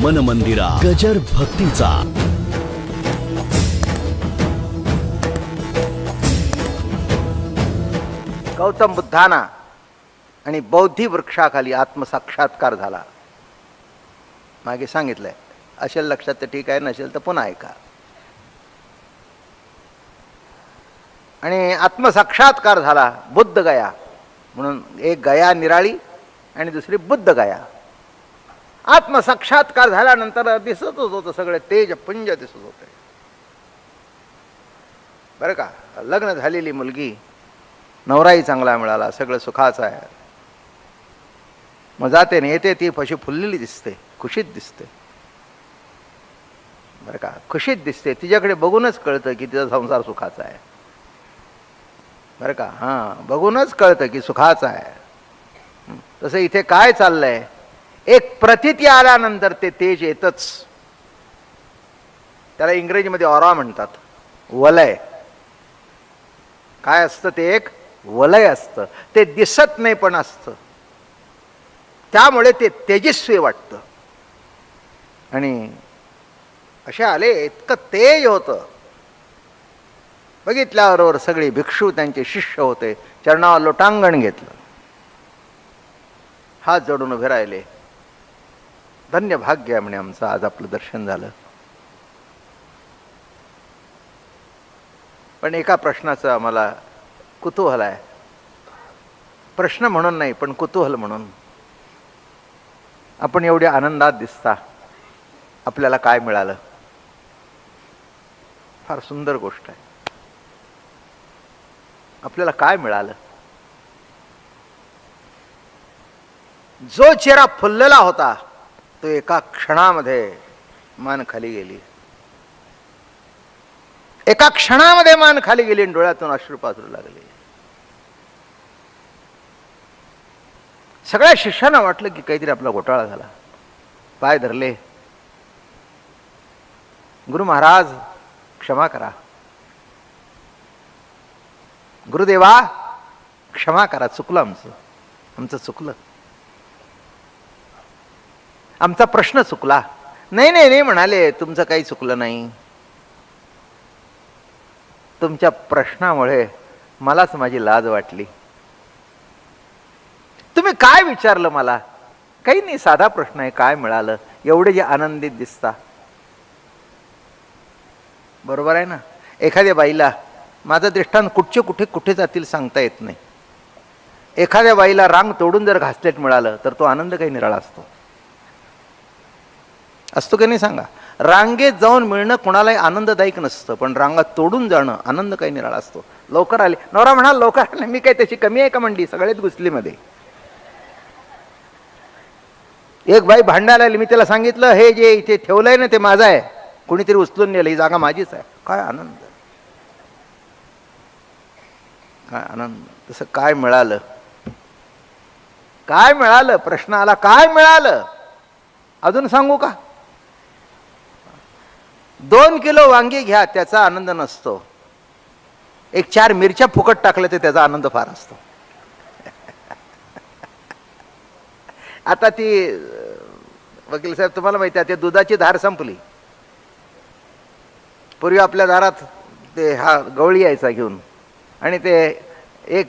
मन मंदिरा गजर भक्तीचा. गौतम बुद्धांना आणि बौद्धी वृक्षाखाली आत्मसाक्षात्कार झाला. मागे सांगितलंय. असेल लक्षात तर ठीक आहे, नसेल तर पुन्हा ऐका. आणि आत्मसाक्षात्कार झाला बुद्ध गया म्हणून. एक गया निराळी आणि दुसरी बुद्ध गया. आत्मसाक्षात्कार झाल्यानंतर दिसतच होतं सगळे तेज पुंज दिसत होते बरं का. लग्न झालेली मुलगी, नवराही चांगला मिळाला, सगळं सुखाचं आहे. मग जाते न येते ती अशी फुललेली दिसते, खुशीत दिसते बरं का. खुशीत दिसते. तिच्याकडे बघूनच कळतं की तिचा संसार सुखाचा आहे बरं का. हां, बघूनच कळतं की सुखाचा आहे. तसं इथे काय चाललंय, एक प्रतीती आल्यानंतर ते तेज येतच. त्याला इंग्रजीमध्ये ऑरा म्हणतात, वलय. काय असतं ते? एक वलय असतं. ते दिसत नाही पण असतं. त्यामुळे ते तेजस्वी वाटतं. आणि असे आले, इतकं तेज होतं. बघितल्याबरोबर सगळे भिक्षू त्यांचे शिष्य होते, चरणावर लोटांगण घेतलं, हात जोडून उभे राहिले. धन्य भाग्य आहे म्हणे आमचं, आज आपलं दर्शन झालं. पण एका प्रश्नाचं आम्हाला कुतूहल आहे. प्रश्न म्हणून नाही, पण कुतूहल म्हणून. आपण एवढ्या आनंदात दिसता, आपल्याला काय मिळालं? फार सुंदर गोष्ट आहे. आपल्याला काय मिळालं? जो चेहरा फुललेला होता तो एका क्षणामध्ये मान खाली गेली. एका क्षणामध्ये मान खाली गेली आणि डोळ्यातून अश्रू पाजरू लागले. सगळ्या शिष्यांना वाटलं की काहीतरी आपला घोटाळा झाला. पाय धरले. गुरु महाराज क्षमा करा, गुरुदेवा क्षमा करा, चुकलं आमचं चुकलं, आमचा प्रश्न चुकला. नाही नाही नाही म्हणाले, तुमचं काही चुकलं नाही. तुमच्या प्रश्नामुळे मलाच माझी लाज वाटली. तुम्ही काय विचारलं मला? काही नाही, साधा प्रश्न आहे, काय मिळालं? एवढे जे आनंदित दिसता. बरोबर आहे ना. एखाद्या बाईला, माझं दृष्टांत कुठचे कुठे जातील सांगता येत नाही. एखाद्या बाईला रांग तोडून जर घासलेट मिळालं तर तो आनंद काही निराळा असतो की नाही सांगा. रांगेत जाऊन मिळणं कोणालाही आनंददायक नसतं, पण रांगात तोडून जाणं आनंद काही निराळा असतो. लवकर आले, नवरा म्हणाल लवकर आले. मी काय त्याची कमी आहे का मंडी? सगळेच गुसलीमध्ये. एक बाई भांडायला आली, मी त्याला सांगितलं हे जे इथे ठेवलंय ना ते माझं आहे, कोणीतरी उचलून नेलं, ही जागा माझीच आहे. काय आनंद, काय आनंद. तसं काय मिळालं? काय मिळालं? प्रश्न आला, काय मिळालं? अजून सांगू का? 2 किलो वांगी घ्या, त्याचा आनंद नसतो. एक 4 मिरच्या फुकट टाकल्या तर त्याचा आनंद फार असतो. आता ती वकील साहेब तुम्हाला माहिती आहे, ते दुधाची धार संपली. पूर्वी आपल्या दारात ते हा गवळी यायचा घेऊन, आणि ते 1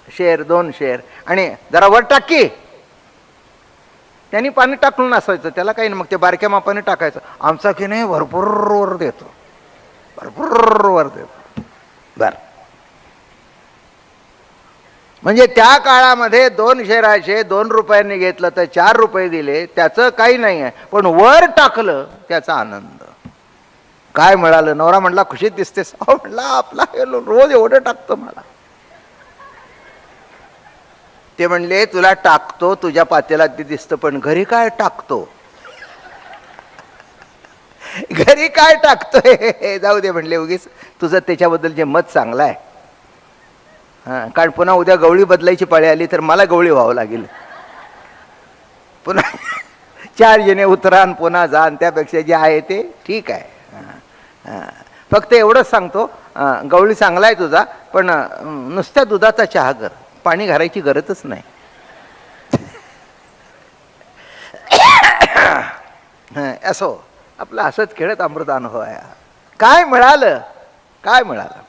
शेर 2 शेर आणि जरा वर टाकी, त्यांनी पाणी टाकून असायचं, त्याला काही नाही. मग ते बारक्या मापाने टाकायचं. आमचा की नाही भरपूर वर देतो, भरपूर वर देतो. बर, म्हणजे त्या काळामध्ये 2 शेराचे 2 रुपयांनी घेतलं तर 4 रुपये दिले, त्याचं काही नाही आहे. पण वर टाकलं त्याचा आनंद. काय मिळालं? नवरा म्हणला खुशीत दिसतेस. अहो म्हणला आपला रोज एवढं टाकतो मला. ते म्हणले तुला टाकतो, तुझ्या पातेल्यात ते दिसतं, पण घरी काय टाकतो? घरी काय टाकतोय? जाऊ दे म्हणले, उगीच तुझं त्याच्याबद्दलचे मत चांगलं आहे. हां, कारण पुन्हा उद्या गवळी बदलायची पाळी आली तर मला गवळी व्हावं लागेल. पुन्हा 4 जणे उतरान पुन्हा जाण, त्यापेक्षा जे आहे ते ठीक आहे. फक्त एवढंच सांगतो, गवळी चांगला आहे तुझा, पण नुसत्या दुधाचा चहा कर, पाणी घालायची गरजच नाही. असो आपला हसत खेळत अमृत अनुभव आहे. काय मिळालं? काय मिळालं?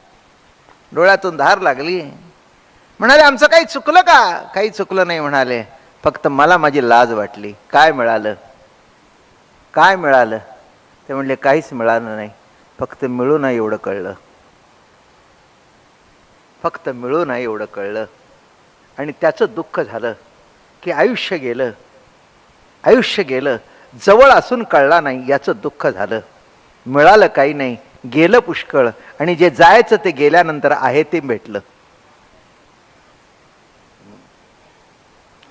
डोळ्यातून धार लागली. म्हणाले आमचं काही चुकलं का? काही चुकलं नाही म्हणाले, फक्त मला माझी लाज वाटली. काय मिळालं? काय मिळालं? ते म्हणले काहीच मिळालं नाही, फक्त मिळू नाही एवढं कळलं. फक्त मिळू नाही एवढं कळलं. आणि त्याचं दुःख झालं की आयुष्य गेलं, आयुष्य गेलं, जवळ असून कळला नाही याचं दुःख झालं. मिळालं काही नाही, गेलं पुष्कळ, आणि जे जायचं ते गेल्यानंतर आहे ते भेटलं.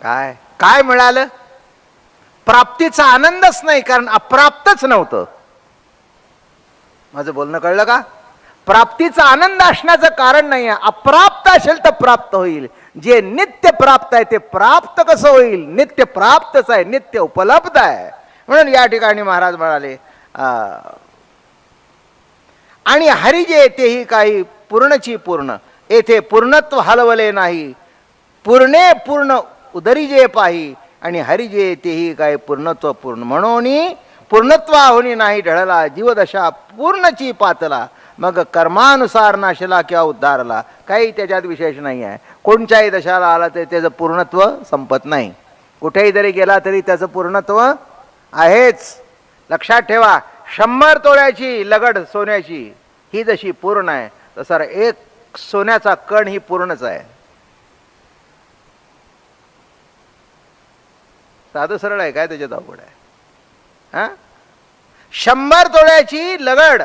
काय काय मिळालं? प्राप्तीचा आनंदच नाही, कारण अप्राप्तच नव्हतं. माझं बोलणं कळलं का? प्राप्तीचा आनंद असण्याचं कारण नाही आहे. अप्राप्त असेल तर प्राप्त होईल. जे नित्य प्राप्त आहे ते प्राप्त कसं होईल? नित्य प्राप्तच आहे, नित्य उपलब्ध आहे. म्हणून या ठिकाणी महाराज म्हणाले आणि हरी जे तेही काही पूर्णची पूर्ण, येथे पूर्णत्व हलवले नाही. पूर्णे पूर्ण उदरी जे पाही, आणि हरी जे तेही काय पूर्णत्व पूर्ण. म्हणून पूर्णत्वाहुनी नाही ढळला, जीवदशा पूर्णची पातला. मग कर्मानुसार नाशला किंवा उद्धारला, काही त्याच्यात विशेष नाही आहे. कोणत्याही दशाला आला तरी त्याचं पूर्णत्व संपत नाही. कुठेही जरी गेला तरी त्याचं पूर्णत्व आहेच. लक्षात ठेवा, 100 तोळ्याची लगड सोन्याची ही जशी पूर्ण आहे, तसा एक सोन्याचा कण ही पूर्णच आहे. साधं सरळ आहे, काय त्याच्यात अवघड आहे? हा, 100 तोळ्याची लगड.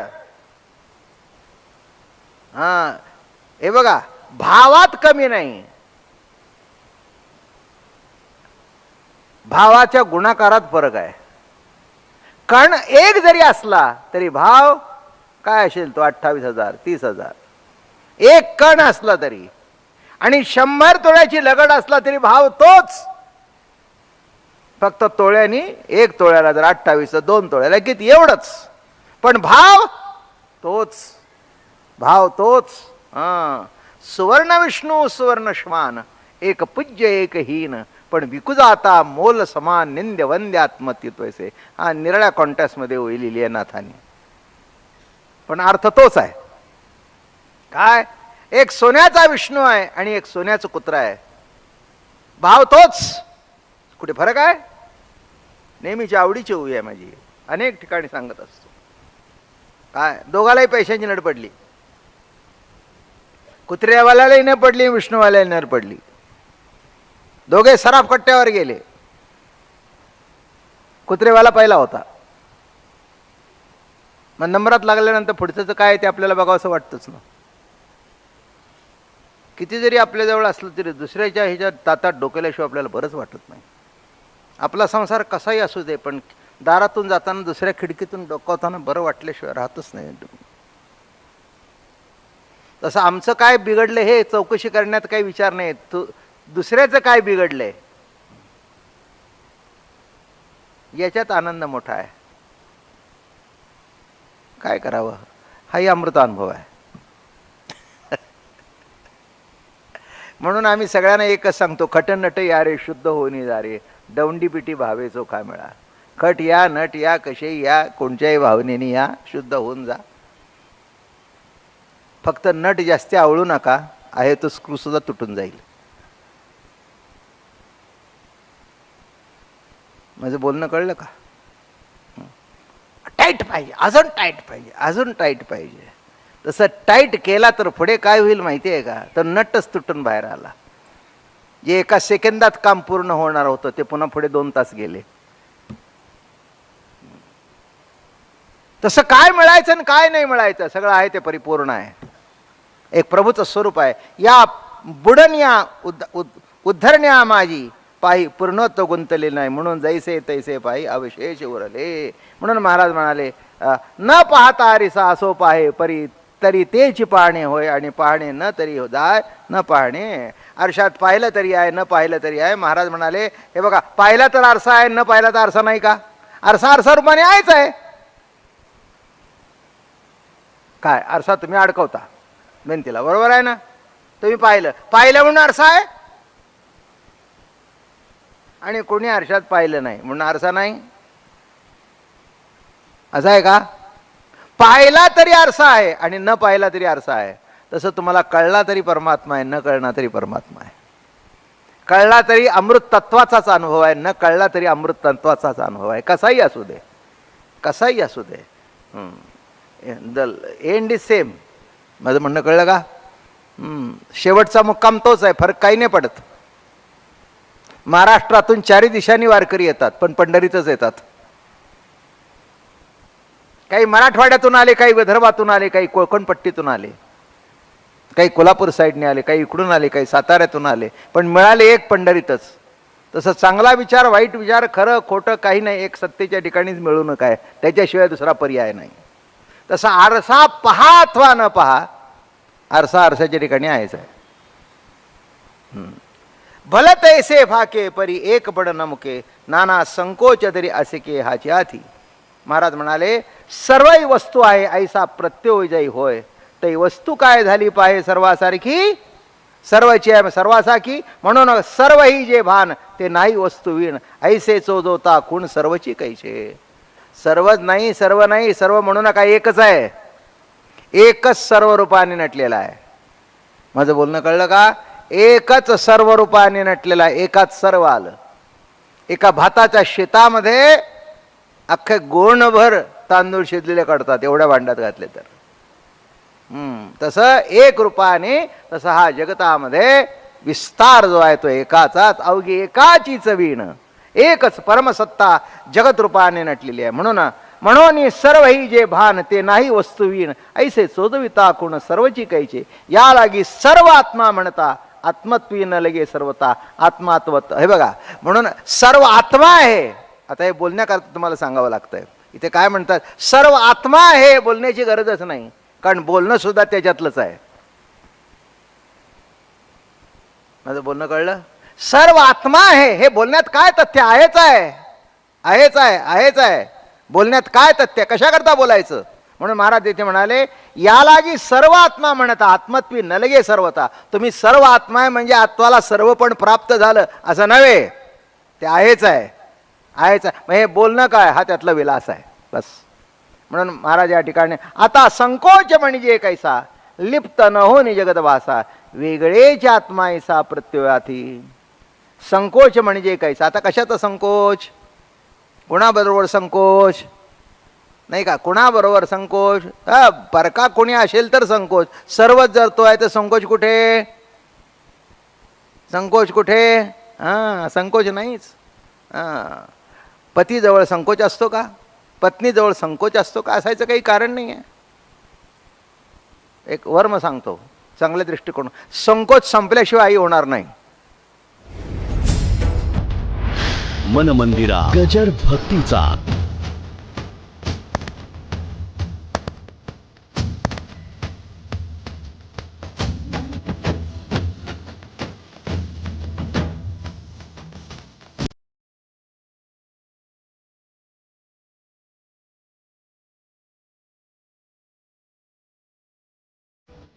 हा, हे बघा, भावात कमी नाही, भावाच्या गुणाकारात फरक आहे. कण एक जरी असला तरी भाव काय असेल तो 28,000 30,000. एक कण असला तरी, आणि 100 तोळ्याची लगड असला तरी भाव तोच. फक्त तोळ्यानी, एक तोळ्याला जर 28, 2 तोळ्याला किती, एवढंच. पण भाव तोच, भाव तोच. सुवर्ण विष्णू सुवर्ण श्वान, एक पूज्य एक हीन, पण विकुजाता मोल समान, निंद्य वंद्यात्मत्वसे. हा निरळ्या कॉन्टॅक्टमध्ये लिहिली आहे नाथाने, पण अर्थ तोच आहे. काय? एक सोन्याचा विष्णू आहे आणि एक सोन्याचं कुत्रा आहे, भाव तोच. कुठे फरक आहे? नेहमीची आवडीची ओवी आहे माझी, अनेक ठिकाणी सांगत असतो. काय? दोघालाही पैशांची नड पडली, कुत्र्यावाल्यालाही न पडली, विष्णूवाल्याला न पडली. दोघे सराफ कट्ट्यावर गेले. कुत्रेवाला पहिला होता. मग नंबरात लागल्यानंतर पुढचं काय ते आपल्याला बघावंसं वाटतंच ना. किती जरी आपल्याजवळ असलं तरी दुसऱ्याच्या ह्याच्या तातात डोकेल्याशिवाय आपल्याला बरंच वाटत नाही. आपला संसार कसाही असू दे, पण दारातून जाताना दुसऱ्या खिडकीतून डोकावताना बरं वाटल्याशिवाय राहतच नाही. तसं आमचं काय बिघडलं हे चौकशी करण्यात काही विचार नाही. दुसऱ्याचं काय बिघडलंय याच्यात आनंद मोठा आहे. काय करावं? हाही अमृत अनुभव आहे. म्हणून आम्ही सगळ्यांना एकच सांगतो, खट नट या रे शुद्ध होणी जा रे, दौंडी पिटी भावे चोखा मिळा. खट या, नट या, कसे या, कोणत्याही भावनेने या, शुद्ध होऊन जा. फक्त नट जास्त आवळू नका, आहे तो स्क्रू सुद्धा तुटून जाईल. माझं बोलणं कळलं का? टाईट पाहिजे, अजून टाईट पाहिजे, अजून टाईट पाहिजे. तसं टाईट केला तर पुढे काय होईल माहिती आहे का? तर नटच तुटून बाहेर आला. जे एका सेकंदात काम पूर्ण होणार होतं ते पुन्हा पुढे 2 तास गेले. तसं काय मिळायचं आणि काय नाही मिळायचं, सगळं आहे ते परिपूर्ण आहे. एक प्रभूचं स्वरूप आहे. या बुडण्या उद्धरण्या माझी पायी पूर्णत्व गुंतले नाही, म्हणून जैसे तैसे पायी अवशेष उरले. म्हणून महाराज म्हणाले, न पाहता हरिसा असो पाहे परी, तरी तेच पाहणे होय, आणि पाहणे न तरी जाय न पाहणे. आरशात पाहिलं तरी आहे, न पाहिलं तरी आहे. महाराज म्हणाले, हे बघा, पाहिला तर आरसा आहे, न पाहिला तर आरसा नाही का? आरसा आरसा रूपाने आहेच आहे. काय आरसा तुम्ही अडकवता भिंतीला, बरोबर आहे ना? तुम्ही पाहिलं म्हणून आरसा आहे, आणि कोणी आरशात पाहिलं नाही म्हणून आरसा नाही. असं आहे का? पाहिला तरी आरसा आहे आणि न पाहिला तरी आरसा आहे. तसं तुम्हाला कळला तरी परमात्मा आहे, न कळला तरी परमात्मा आहे. कळला तरी अमृत तत्वाचाच अनुभव आहे, न कळला तरी अमृत तत्वाचाच अनुभव आहे. कसाही असू दे, कसाही असू दे. The end is same. माझं म्हणणं कळलं का? शेवटचा मुक्काम तोच आहे, फरक काही नाही पडत. महाराष्ट्रातून चारी दिशांनी वारकरी येतात, पण पंढरीतच येतात. काही मराठवाड्यातून आले, काही विदर्भातून आले, काही कोकणपट्टीतून आले, काही कोल्हापूर साईडने आले, काही इकडून आले, काही साताऱ्यातून आले, पण मिळाले एक पंढरीतच. तसं चांगला विचार, वाईट विचार, खरं खोटं काही नाही, एक सत्तेच्या ठिकाणीच मिळू काय, त्याच्याशिवाय दुसरा पर्याय नाही. तसा आरसा पहा अथवा न पहा, आरसा आरसाच्या ठिकाणी आहेच आहे. भल तैसे फाके परी एक पड न मुके, नाना संकोच तरी असे के हाची आथी. महाराज म्हणाले, सर्वही वस्तू आहे ऐसा प्रत्योजयी होय, तै वस्तू काय झाली पाहे सर्वासारखी, सर्वची आहे सर्वासारखी. म्हणून सर्व ही जे भान ते नाही वस्तू वीण, ऐसे चोजोता कुण सर्वची कैसे. सर्वच नाही, सर्व नाही, सर्व म्हणू नका, एकच आहे, एकच सर्व रूपाने नटलेला आहे. माझं बोलणं कळलं का? एकच सर्व रूपाने नटलेला आहे, एकाच सर्व आलं. एका भाताच्या शेतामध्ये अख्खे गोणभर तांदूळ शिजलेले काढतात, एवढ्या भांड्यात घातले तर. तसं एक रूपाने, तसं हा जगतामध्ये विस्तार जो आहे तो एकाचाच, अवघी एकाचीच वीण, एकच परमसत्ता जगत रूपाने नटलेली आहे. म्हणून सर्व ही जे भान ते नाही वस्तू वीण, ऐसे चोदविता कुण सर्वची कैचे. या लागी सर्व आत्मा म्हणता, आत्मत्वी न लगे सर्वता आत्मात्वत. हे बघा, म्हणून सर्व आत्मा आहे. आता हे बोलण्याकरता तुम्हाला सांगावं लागतंय. इथे काय म्हणतात? सर्व आत्मा आहे, बोलण्याची गरजच नाही, कारण बोलणं सुद्धा त्याच्यातलंच आहे. माझं बोलणं कळलं? सर्व आत्मा आहे, हे बोलण्यात काय तथ्य? आहेच आहे, आहेच आहे, आहेच आहे. बोलण्यात काय तथ्य? कशाकरता बोलायचं? म्हणून महाराज इथे म्हणाले, या लागी सर्व आत्मा म्हणता, आत्मत्वी न लगे सर्वता. तुम्ही सर्व आत्मा आहे म्हणजे आत्माला सर्व पण प्राप्त झालं असं नव्हे, ते आहेच आहे, आहेच आहे. मग हे बोलणं काय? हा त्यातला विलास आहे, बस. म्हणून महाराज या ठिकाणी, आता संकोच म्हणजे कैसा, लिप्त न होनी जगत भासा, वेगळेच आत्मा ऐसा प्रत्ययाथी. संकोच म्हणजे कैसा. आता कशाचा संकोच? कुणाबरोबर संकोच? नाही का, कुणाबरोबर संकोच? परका कोणी असेल तर संकोच, सर्वच जर तो आहे तर संकोच कुठे? संकोच कुठे? संकोच नाहीच. पतीजवळ संकोच असतो का? पत्नीजवळ संकोच असतो का? असायचं काही कारण नाही आहे. एक वर्म सांगतो चांगल्या दृष्टिकोन, संकोच संपल्याशिवाय आई होणार नाही. मन मंदिरा गजर भक्तीचा